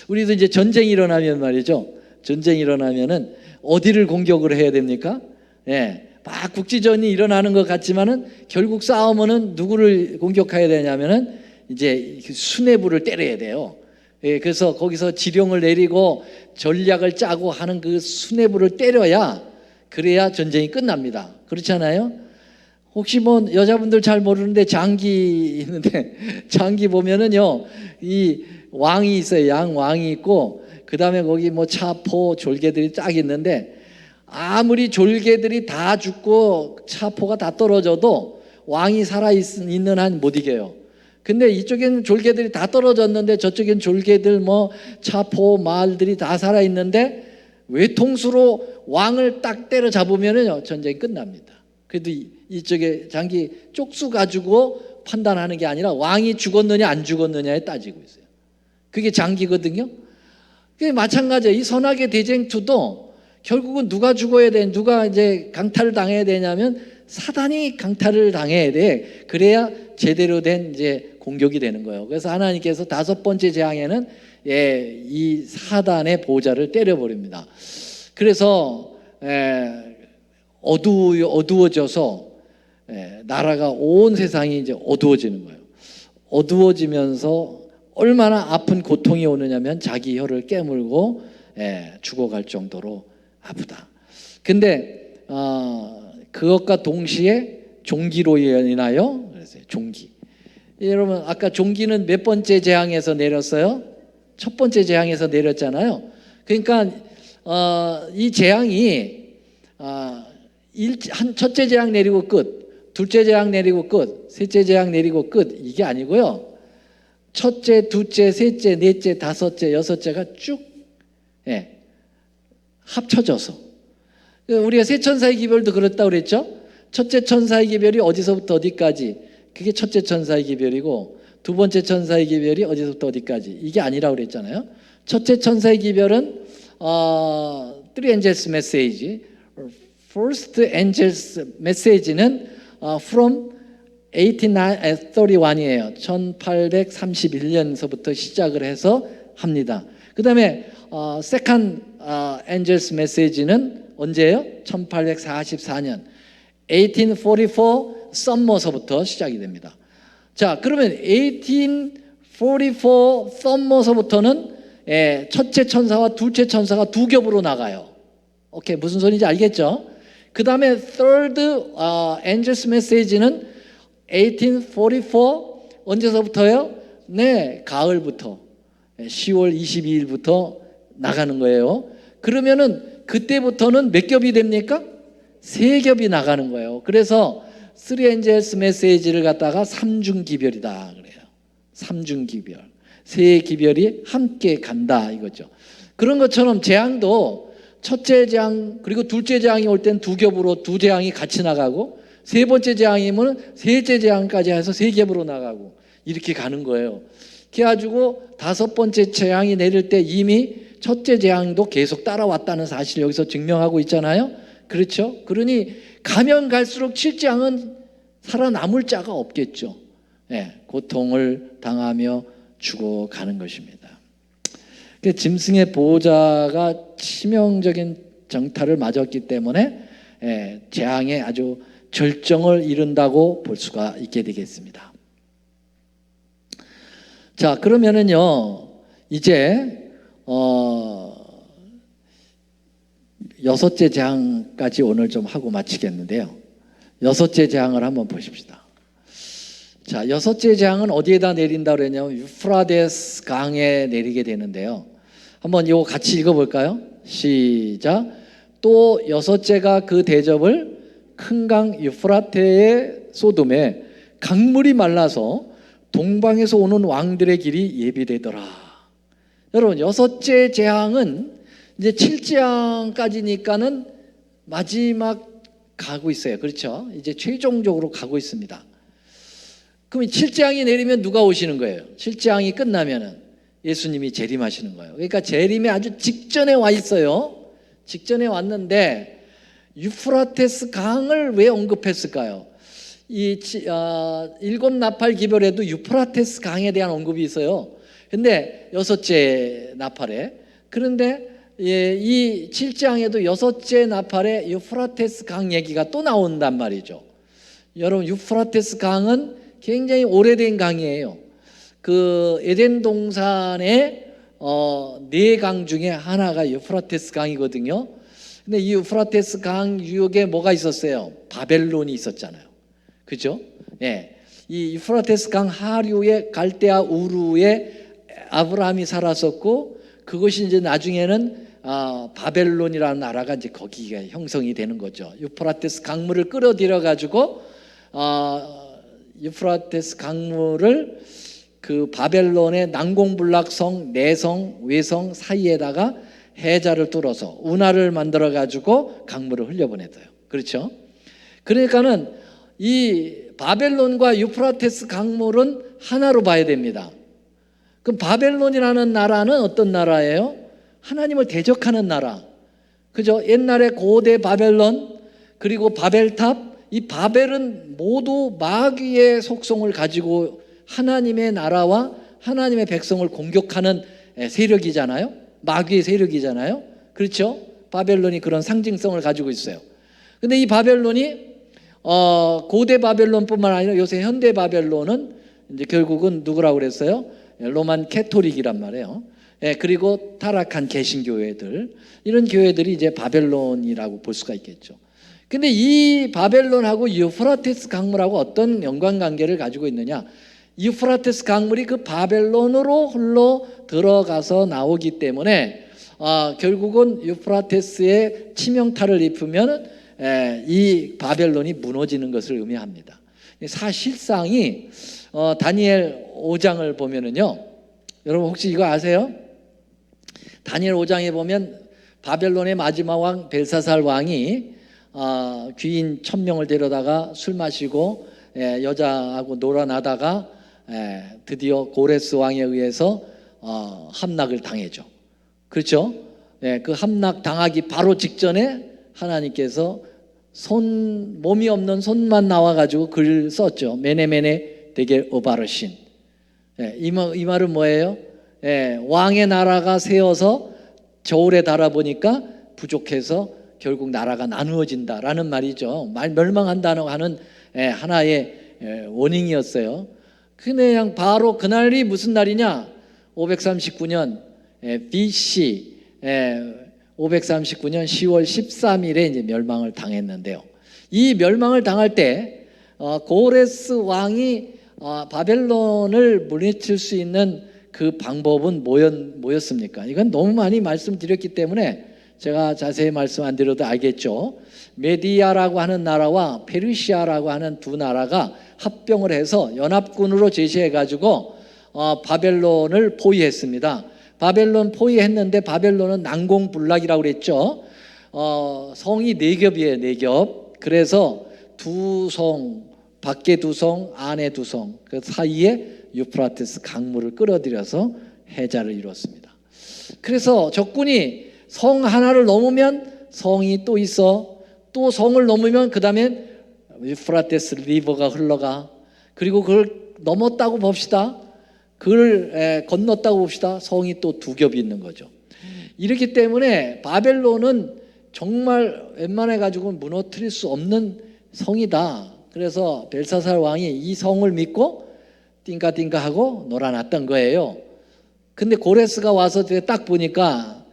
우리도 이제 전쟁이 일어나면 말이죠, 전쟁이 일어나면은 어디를 공격을 해야 됩니까? 막 국지전이 일어나는 것 같지만은 결국 싸움은 누구를 공격해야 되냐면은 이제 수뇌부를 때려야 돼요. 그래서 거기서 지령을 내리고 전략을 짜고 하는 그 수뇌부를 때려야, 그래야 전쟁이 끝납니다. 그렇잖아요? 혹시 뭐 여자분들 잘 모르는데 장기 있는데, 장기 보면은요, 이 왕이 있어요. 양왕이 있고, 그 다음에 거기 뭐 차포 졸개들이 쫙 있는데 아무리 졸개들이 다 죽고 차포가 다 떨어져도 왕이 살아있는 한 못 이겨요. 근데 이쪽에는 졸개들이 다 떨어졌는데 저쪽엔 졸개들 뭐 차포 말들이 다 살아있는데 외통수로 왕을 딱 때려잡으면은요 전쟁이 끝납니다. 그래도 이쪽에 장기 쪽수 가지고 판단하는 게 아니라 왕이 죽었느냐 안 죽었느냐에 따지고 있어요. 그게 장기거든요. 그게 마찬가지예요. 이 선악의 대쟁투도 결국은 누가 죽어야 돼, 누가 이제 강탈을 당해야 되냐면 사단이 강탈을 당해야 돼. 그래야 제대로 된 이제 공격이 되는 거예요. 그래서 하나님께서 5번째 재앙에는 이 사단의 보좌를 때려버립니다. 그래서 어두워져서 나라가 온 세상이 이제 어두워지는 거예요. 어두워지면서 얼마나 아픈 고통이 오느냐면 자기 혀를 깨물고 죽어갈 정도로 아프다. 근데 그것과 동시에 종기로 인하여 그래서 종기. 여러분 아까 종기는 몇 번째 재앙에서 내렸어요? 첫 번째 재앙에서 내렸잖아요. 그러니까 이 재앙이 첫째 재앙 내리고 끝, 둘째 재앙 내리고 끝, 셋째 재앙 내리고 끝 이게 아니고요. 첫째, 둘째, 셋째, 넷째, 다섯째, 여섯째가 쭉 합쳐져서 우리가 세 천사의 기별도 그렇다고 그랬죠. 첫째 천사의 기별이 어디서부터 어디까지 그게 첫째 천사의 기별이고 두 번째 천사의 기별이 어디서부터 어디까지 이게 아니라고 그랬잖아요. 첫째 천사의 기별은 Three Angels Message First Angels Message는 from 1831이에요. 1831년서부터 시작을 해서 합니다. 그 다음에 Second Angels Message는 언제예요? 1844년 1844 썸머서부터 시작이 됩니다. 자, 그러면 1844 썸머서부터는 첫째 천사와 둘째 천사가 두 겹으로 나가요. 오케이, 무슨 소리인지 알겠죠? 그 다음에 Third Angels Message는 1844 언제서부터요? 네, 가을부터 10월 22일부터 나가는 거예요. 그러면은 그때부터는 몇 겹이 됩니까? 세 겹이 나가는 거예요. 그래서 Three Angels Message를 갖다가 삼중기별이다 그래요. 삼중기별, 세 기별이 함께 간다 이거죠. 그런 것처럼 재앙도 첫째 재앙 그리고 둘째 재앙이 올 땐 두 겹으로 두 재앙이 같이 나가고 세 번째 재앙이면 셋째 재앙까지 해서 세 겹으로 나가고 이렇게 가는 거예요. 그래가지고 다섯 번째 재앙이 내릴 때 이미 첫째 재앙도 계속 따라왔다는 사실을 여기서 증명하고 있잖아요. 그렇죠? 그러니 가면 갈수록 칠재앙은 살아남을 자가 없겠죠. 고통을 당하며 죽어가는 것입니다. 짐승의 보호자가 치명적인 정탈을 맞았기 때문에 재앙의 아주 절정을 이룬다고 볼 수가 있게 되겠습니다. 자, 그러면은요 이제 여섯째 재앙까지 오늘 좀 하고 마치겠는데요. 여섯째 재앙을 한번 보십시다. 자, 여섯째 재앙은 어디에다 내린다고 그랬냐면 유프라데스 강에 내리게 되는데요. 한번 이거 같이 읽어볼까요? 시작. 또 여섯째가 그 대접을 큰 강 유프라테의 소돔에 강물이 말라서 동방에서 오는 왕들의 길이 예비되더라. 여러분 여섯째 재앙은 이제 7재앙까지니까는 마지막 가고 있어요. 그렇죠? 이제 최종적으로 가고 있습니다. 그럼 7재앙이 내리면 누가 오시는 거예요? 7재앙이 끝나면은 예수님이 재림하시는 거예요. 그러니까 재림에 아주 직전에 와 있어요. 직전에 왔는데 유프라테스 강을 왜 언급했을까요? 이 일곱 나팔 기별에도 유프라테스 강에 대한 언급이 있어요. 근데 여섯째 나팔에 그런데 이 7장에도 여섯째 나팔에 유프라테스 강 얘기가 또 나온단 말이죠. 여러분 유프라테스 강은 굉장히 오래된 강이에요. 그 에덴 동산의 네 강 중에 하나가 유프라테스 강이거든요. 근데 이 유프라테스 강 유역에 뭐가 있었어요? 바벨론이 있었잖아요. 그죠? 이 유프라테스 강 하류의 갈대아 우르에 아브라함이 살았었고 그것이 이제 나중에는 바벨론이라는 나라가 이제 거기가 형성이 되는 거죠. 유프라테스 강물을 끌어들여 가지고 유프라테스 강물을 그 바벨론의 난공불락성, 내성, 외성 사이에다가 해자를 뚫어서 운하를 만들어 가지고 강물을 흘려보냈어요. 그렇죠? 그러니까는 이 바벨론과 유프라테스 강물은 하나로 봐야 됩니다. 그럼 바벨론이라는 나라는 어떤 나라예요? 하나님을 대적하는 나라. 그죠? 옛날에 고대 바벨론, 그리고 바벨탑, 이 바벨은 모두 마귀의 속성을 가지고 하나님의 나라와 하나님의 백성을 공격하는 세력이잖아요. 마귀의 세력이잖아요. 그렇죠? 바벨론이 그런 상징성을 가지고 있어요. 근데 이 바벨론이 고대 바벨론뿐만 아니라 요새 현대 바벨론은 이제 결국은 누구라고 그랬어요? 로만 캐토릭이란 말이에요. 그리고 타락한 개신교회들, 이런 교회들이 이제 바벨론이라고 볼 수가 있겠죠. 근데 이 바벨론하고 유프라테스 강물하고 어떤 연관관계를 가지고 있느냐? 유프라테스 강물이 그 바벨론으로 흘러 들어가서 나오기 때문에 결국은 유프라테스에 치명타를 입으면 이 바벨론이 무너지는 것을 의미합니다. 사실상이 다니엘 5장을 보면은요, 여러분 혹시 이거 아세요? 다니엘 5장에 보면 바벨론의 마지막 왕 벨사살 왕이 귀인 1000명을 데려다가 술 마시고 여자하고 놀아나다가 드디어 고레스 왕에 의해서 함락을 당해죠. 그렇죠? 그 함락 당하기 바로 직전에 하나님께서 몸이 없는 손만 나와가지고 글을 썼죠. 메네메네 데겔 오바르신. 이 말은 뭐예요? 왕의 나라가 세어서 저울에 달아보니까 부족해서 결국 나라가 나누어진다라는 말이죠. 멸망한다는 하는 하나의 원인이었어요. 그냥 바로 그날이 무슨 날이냐? 539년 BC 539년 10월 13일에 이제 멸망을 당했는데요. 이 멸망을 당할 때 고레스 왕이 바벨론을 물리칠 수 있는 그 방법은 뭐였습니까? 이건 너무 많이 말씀드렸기 때문에 제가 자세히 말씀 안 드려도 알겠죠. 메디아라고 하는 나라와 페르시아라고 하는 두 나라가 합병을 해서 연합군으로 제시해 가지고 바벨론을 포위했습니다. 바벨론 포위했는데 바벨론은 난공불락이라고 그랬죠. 성이 4겹이에요. 4겹. 그래서 두 성, 밖에 두 성, 안에 두 성, 그 사이에 유프라테스 강물을 끌어들여서 해자를 이뤘습니다. 그래서 적군이 성 하나를 넘으면 성이 또 있어, 또 성을 넘으면 그 다음에 유프라테스 리버가 흘러가. 그리고 그걸 넘었다고 봅시다. 그걸 건넜다고 봅시다. 성이 또 2겹이 있는 거죠. 이렇기 때문에 바벨론은 정말 웬만해 가지고는 무너뜨릴 수 없는 성이다. 그래서 벨사살 왕이 이 성을 믿고 띵까띵까 하고 놀아놨던 거예요. 근데 고레스가 와서 딱 보니까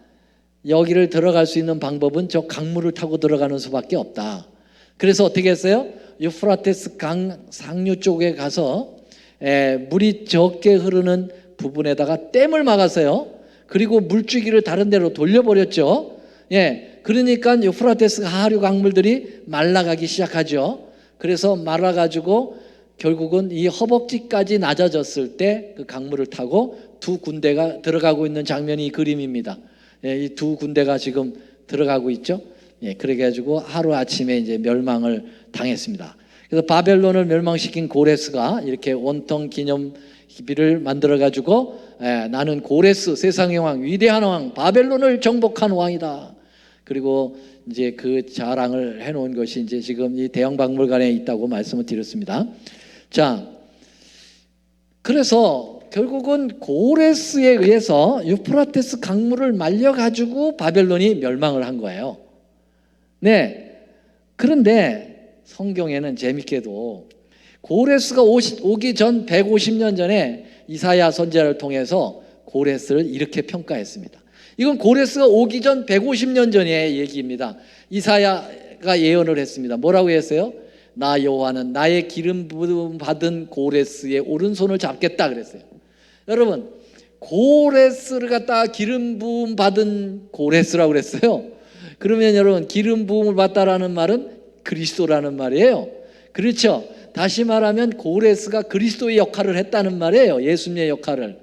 여기를 들어갈 수 있는 방법은 저 강물을 타고 들어가는 수밖에 없다. 그래서 어떻게 했어요? 유프라테스 강 상류 쪽에 가서 물이 적게 흐르는 부분에다가 댐을 막았어요. 그리고 물주기를 다른 데로 돌려버렸죠. 그러니까 유프라테스 하류 강물들이 말라가기 시작하죠. 그래서 말라가지고 결국은 이 허벅지까지 낮아졌을 때 그 강물을 타고 두 군대가 들어가고 있는 장면이 이 그림입니다. 이 두 군대가 지금 들어가고 있죠. 그래 가지고 하루 아침에 이제 멸망을 당했습니다. 그래서 바벨론을 멸망시킨 고레스가 이렇게 원통 기념비를 만들어 가지고 나는 고레스 세상의 왕, 위대한 왕, 바벨론을 정복한 왕이다. 그리고 이제 그 자랑을 해놓은 것이 이제 지금 이 대형박물관에 있다고 말씀을 드렸습니다. 자, 그래서 결국은 고레스에 의해서 유프라테스 강물을 말려가지고 바벨론이 멸망을 한 거예요. 그런데 성경에는 재밌게도 고레스가 오기 전 150년 전에 이사야 선지자를 통해서 고레스를 이렇게 평가했습니다. 이건 고레스가 오기 전 150년 전의 얘기입니다. 이사야가 예언을 했습니다. 뭐라고 했어요? 나 여호와는 나의 기름 부음 받은 고레스의 오른손을 잡겠다 그랬어요. 여러분, 고레스를 갖다가 기름 부음 받은 고레스라고 그랬어요. 그러면 여러분, 기름 부음을 받다라는 말은 그리스도라는 말이에요. 그렇죠? 다시 말하면 고레스가 그리스도의 역할을 했다는 말이에요. 예수님의 역할을.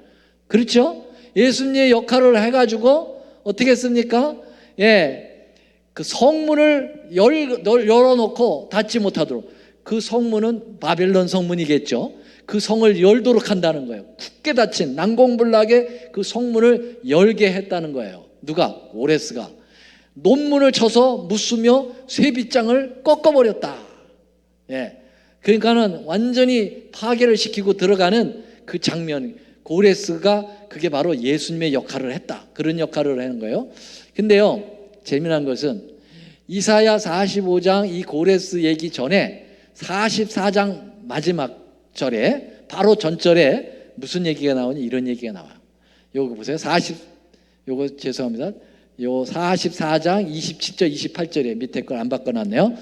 그렇죠? 예수님의 역할을 해가지고 어떻게 했습니까? 그 성문을 열어놓고 닫지 못하도록. 그 성문은 바벨론 성문이겠죠. 그 성을 열도록 한다는 거예요. 굳게 닫힌 난공불락의 그 성문을 열게 했다는 거예요. 누가? 고레스가. 논문을 쳐서 무수며 쇠빗장을 꺾어버렸다. 그러니까는 완전히 파괴를 시키고 들어가는 그 장면, 고레스가 그게 바로 예수님의 역할을 했다. 그런 역할을 하는 거예요. 근데요, 재미난 것은 이사야 45장 이 고레스 얘기 전에 44장 마지막 절에, 바로 전절에 무슨 얘기가 나오니? 이런 얘기가 나와요. 요거 보세요. 요거 죄송합니다. 요 44장 27절 28절에 밑에 걸 안 바꿔놨네요.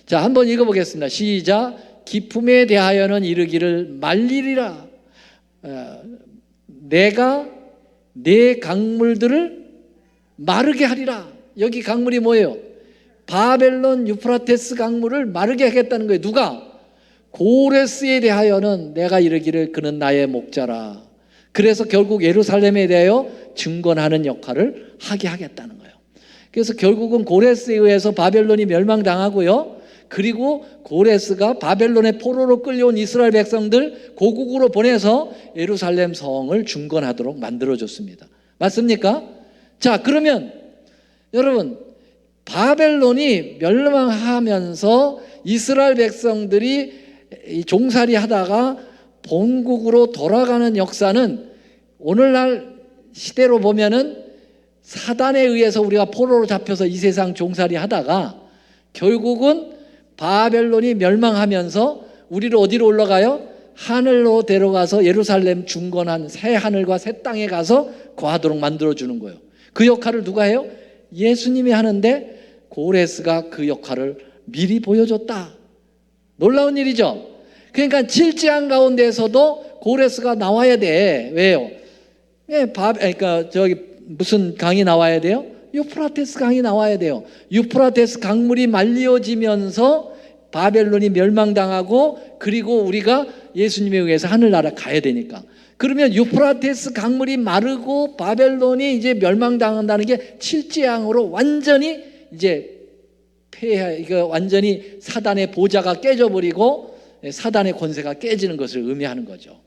자, 한번 읽어보겠습니다. 시작. 기품에 대하여는 이르기를 말리리라. 내가 내 강물들을 마르게 하리라. 여기 강물이 뭐예요? 바벨론 유프라테스 강물을 마르게 하겠다는 거예요. 누가? 고레스에 대하여는 내가 이르기를 그는 나의 목자라. 그래서 결국 예루살렘에 대하여 증언하는 역할을 하게 하겠다는 거예요. 그래서 결국은 고레스에 의해서 바벨론이 멸망당하고요. 그리고 고레스가 바벨론의 포로로 끌려온 이스라엘 백성들 고국으로 보내서 예루살렘 성을 중건하도록 만들어줬습니다. 맞습니까? 자, 그러면 여러분, 바벨론이 멸망하면서 이스라엘 백성들이 종살이 하다가 본국으로 돌아가는 역사는 오늘날 시대로 보면은 사단에 의해서 우리가 포로로 잡혀서 이 세상 종살이 하다가 결국은 바벨론이 멸망하면서 우리를 어디로 올라가요? 하늘로 데려가서 예루살렘 중건한 새 하늘과 새 땅에 가서 거하도록 만들어주는 거예요. 그 역할을 누가 해요? 예수님이 하는데 고레스가 그 역할을 미리 보여줬다. 놀라운 일이죠. 그러니까 질지한 가운데에서도 고레스가 나와야 돼. 왜요? 그러니까 저기 무슨 강이 나와야 돼요? 유프라테스 강이 나와야 돼요. 유프라테스 강물이 말려지면서 바벨론이 멸망당하고 그리고 우리가 예수님에 의해서 하늘나라 가야 되니까. 그러면 유프라테스 강물이 마르고 바벨론이 이제 멸망당한다는 게 칠지양으로 완전히 이제 이거 완전히 사단의 보좌가 깨져버리고 사단의 권세가 깨지는 것을 의미하는 거죠.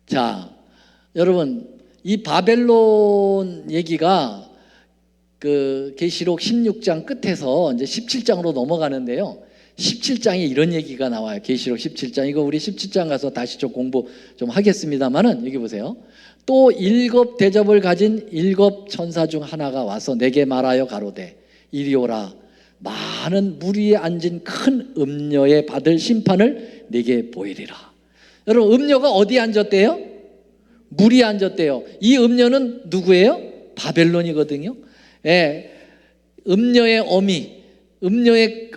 자, 여러분, 이 바벨론 얘기가 그 계시록 16장 끝에서 이제 17장으로 넘어가는데요. 17장에 이런 얘기가 나와요. 계시록 17장. 이거 우리 17장 가서 다시 좀 공부 좀 하겠습니다만은 여기 보세요. 또 7 대접을 가진 7 천사 중 하나가 와서 내게 말하여 가로되 이리 오라. 많은 물 위에 앉은 큰 음녀에 받을 심판을 내게 보이리라. 여러분, 음녀가 어디에 앉았대요? 물 위에 앉았대요. 이 음녀는 누구예요? 바벨론이거든요. 음녀의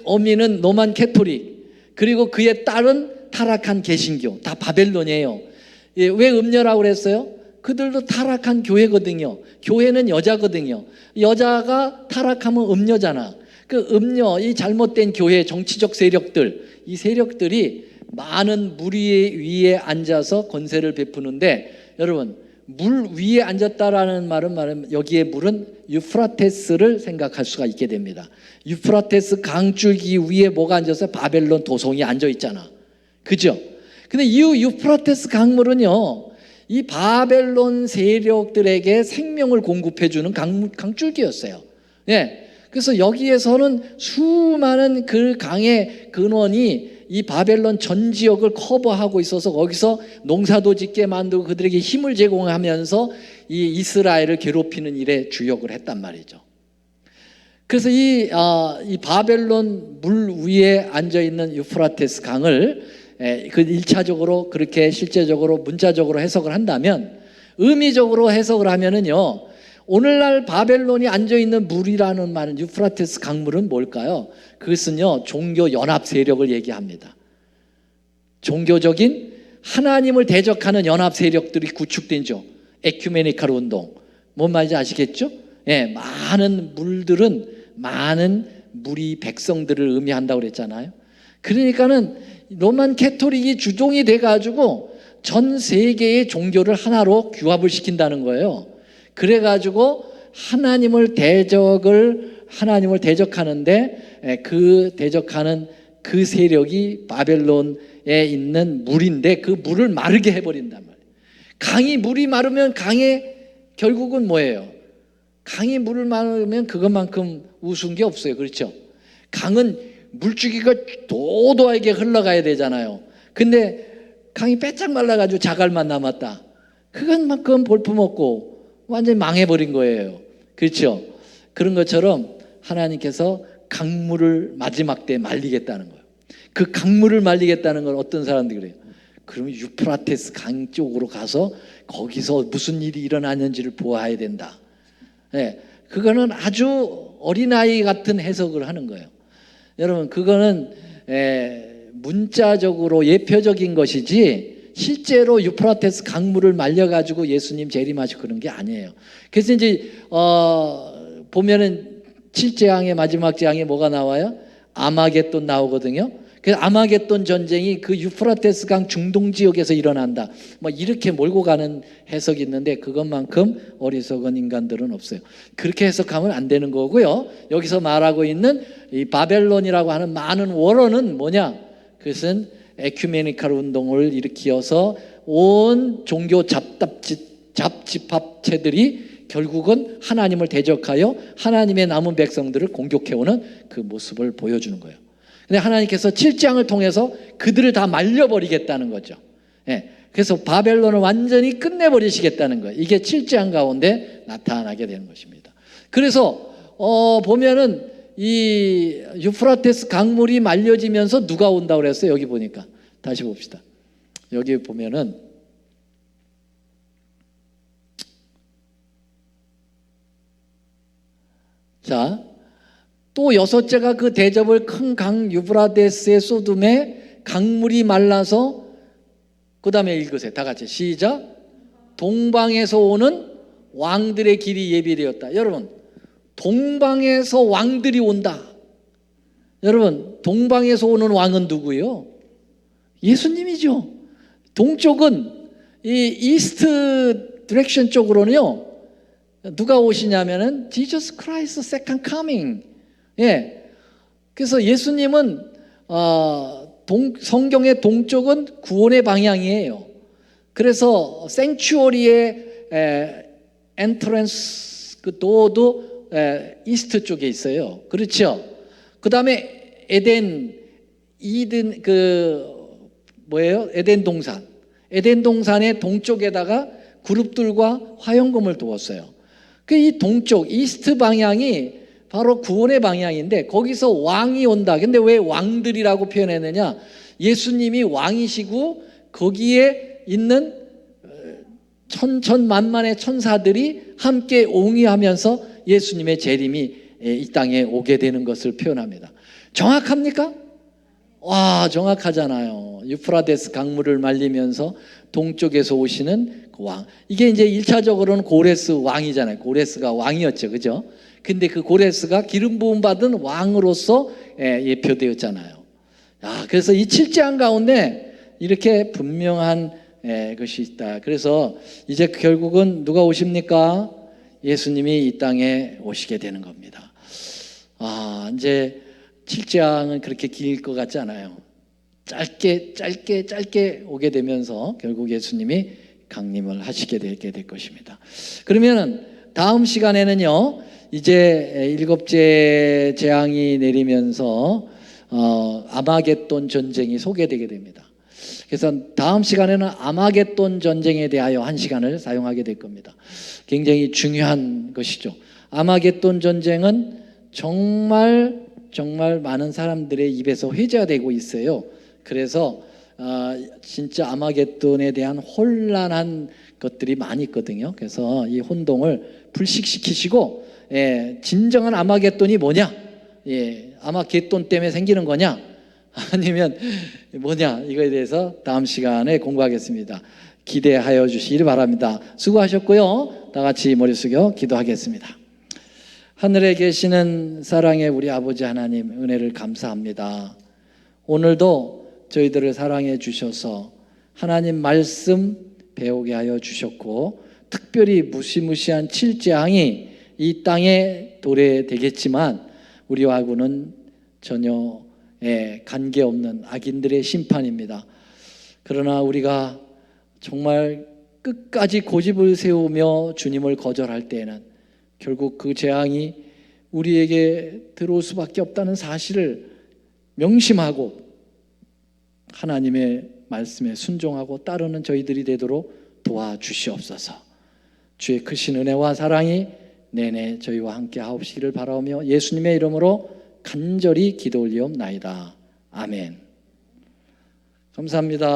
어미는 로만 캐토릭, 그리고 그의 딸은 타락한 개신교, 다 바벨론이에요. 왜 음녀라고 그랬어요? 그들도 타락한 교회거든요. 교회는 여자거든요. 여자가 타락하면 음녀잖아. 그 음녀, 이 잘못된 교회, 정치적 세력들, 이 세력들이 많은 물 위에 앉아서 권세를 베푸는데, 여러분, 물 위에 앉았다라는 말은 여기에 물은 유프라테스를 생각할 수가 있게 됩니다. 유프라테스 강줄기 위에 뭐가 앉아서 바벨론 도성이 앉아 있잖아. 그죠? 근데 이 유프라테스 강물은요, 이 바벨론 세력들에게 생명을 공급해주는 강줄기였어요. 그래서 여기에서는 수많은 그 강의 근원이 이 바벨론 전 지역을 커버하고 있어서 거기서 농사도 짓게 만들고 그들에게 힘을 제공하면서 이 이스라엘을 괴롭히는 일에 주역을 했단 말이죠. 그래서 이 바벨론 물 위에 앉아있는 유프라테스 강을 그 1차적으로 그렇게 실제적으로 문자적으로 해석을 한다면, 의미적으로 해석을 하면은요, 오늘날 바벨론이 앉아있는 물이라는 말은, 유프라테스 강물은 뭘까요? 그것은요, 종교 연합 세력을 얘기합니다. 종교적인 하나님을 대적하는 연합 세력들이 구축된죠. 에큐메니칼 운동. 뭔 말인지 아시겠죠? 예, 많은 물들은 많은 물이 백성들을 의미한다고 그랬잖아요. 그러니까는 로만 캐토릭이 주종이 돼가지고 전 세계의 종교를 하나로 규합을 시킨다는 거예요. 그래가지고 하나님을 대적하는데 그 대적하는 그 세력이 바벨론에 있는 물인데 그 물을 마르게 해버린단 말이에요. 강이 물이 마르면 강에 결국은 뭐예요? 강이 물을 마르면 그것만큼 우스운 게 없어요. 그렇죠? 강은 물줄기가 도도하게 흘러가야 되잖아요. 근데 강이 빼짝 말라가지고 자갈만 남았다. 그것만큼 볼품없고 완전히 망해버린 거예요. 그렇죠? 그런 것처럼 하나님께서 강물을 마지막 때 말리겠다는 거예요. 그 강물을 말리겠다는 건 어떤 사람들이 그래요? 그러면 유프라테스 강 쪽으로 가서 거기서 무슨 일이 일어나는지를 보아야 된다. 네, 그거는 아주 어린아이 같은 해석을 하는 거예요. 여러분, 그거는 문자적으로 예표적인 것이지 실제로 유프라테스 강물을 말려가지고 예수님 재림하시고 그런 게 아니에요. 그래서 이제 보면은 7재앙의 마지막 재앙에 뭐가 나와요? 아마겟돈 나오거든요. 그래서 아마겟돈 전쟁이 그 유프라테스 강 중동 지역에서 일어난다. 뭐 이렇게 몰고 가는 해석이 있는데 그것만큼 어리석은 인간들은 없어요. 그렇게 해석하면 안 되는 거고요. 여기서 말하고 있는 이 바벨론이라고 하는 많은 원어는 뭐냐? 그것은 에큐메니칼 운동을 일으켜서 온 종교 잡집합체들이 결국은 하나님을 대적하여 하나님의 남은 백성들을 공격해오는 그 모습을 보여주는 거예요. 근데 하나님께서 7장을 통해서 그들을 다 말려버리겠다는 거죠. 예, 그래서 바벨론을 완전히 끝내버리시겠다는 거예요. 이게 7장 가운데 나타나게 되는 것입니다. 그래서 보면은 이 유프라테스 강물이 말려지면서 누가 온다고 그랬어요? 여기 보니까 다시 봅시다. 여기 보면은 자, 또 여섯째가 그 대접을 큰 강 유브라데스의 소돔에 강물이 말라서 그 다음에 읽으세요. 다 같이 시작. 동방에서 오는 왕들의 길이 예비되었다. 여러분, 동방에서 왕들이 온다. 여러분, 동방에서 오는 왕은 누구요? 예수님이죠. 동쪽은 이 이스트 디렉션 쪽으로는요, 누가 오시냐면은 Jesus Christ Second Coming. 예. 그래서 예수님은 성경의 동쪽은 구원의 방향이에요. 그래서 생츄어리의 엔트런스 그 도어도 이스트 쪽에 있어요. 그렇죠? 그다음에 이든 뭐예요? 에덴 동산의 동쪽에다가 그룹들과 화영금을 두었어요. 이 동쪽 이스트 방향이 바로 구원의 방향인데 거기서 왕이 온다. 근데 왜 왕들이라고 표현했느냐? 예수님이 왕이시고 거기에 있는 천천만만의 천사들이 함께 옹이하면서 예수님의 재림이 이 땅에 오게 되는 것을 표현합니다. 정확합니까? 와, 정확하잖아요. 유프라데스 강물을 말리면서 동쪽에서 오시는 그 왕. 이게 이제 1차적으로는 고레스 왕이잖아요. 고레스가 왕이었죠. 그죠? 근데 그 고레스가 기름 부음 받은 왕으로서 예표되었잖아요. 그래서 이 7장 가운데 이렇게 분명한 것이 있다. 그래서 이제 결국은 누가 오십니까? 예수님이 이 땅에 오시게 되는 겁니다. 이제 7장은 그렇게 길 것 같지 않아요. 짧게 오게 되면서 결국 예수님이 강림을 하시게 되게 될 것입니다. 그러면 다음 시간에는요, 이제 7째 재앙이 내리면서 아마겟돈 전쟁이 소개되게 됩니다. 그래서 다음 시간에는 아마겟돈 전쟁에 대하여 1시간을 사용하게 될 겁니다. 굉장히 중요한 것이죠. 아마겟돈 전쟁은 정말 많은 사람들의 입에서 회자되고 있어요. 그래서 진짜 아마겟돈에 대한 혼란한 것들이 많이 있거든요. 그래서 이 혼동을 불식시키시고, 진정한 아마겟돈이 뭐냐? 아마겟돈 때문에 생기는 거냐? 아니면 뭐냐, 이거에 대해서 다음 시간에 공부하겠습니다. 기대하여 주시기 바랍니다. 수고하셨고요. 다 같이 머리 숙여 기도하겠습니다. 하늘에 계시는 사랑의 우리 아버지 하나님, 은혜를 감사합니다. 오늘도 저희들을 사랑해 주셔서 하나님 말씀 배우게 하여 주셨고, 특별히 무시무시한 칠재앙이 이 땅에 도래되겠지만 우리와는 전혀 관계없는 악인들의 심판입니다. 그러나 우리가 정말 끝까지 고집을 세우며 주님을 거절할 때에는 결국 그 재앙이 우리에게 들어올 수밖에 없다는 사실을 명심하고 하나님의 말씀에 순종하고 따르는 저희들이 되도록 도와주시옵소서. 주의 크신 은혜와 사랑이 내내 저희와 함께 하옵시기를 바라오며 예수님의 이름으로 간절히 기도 올리옵나이다. 아멘. 감사합니다.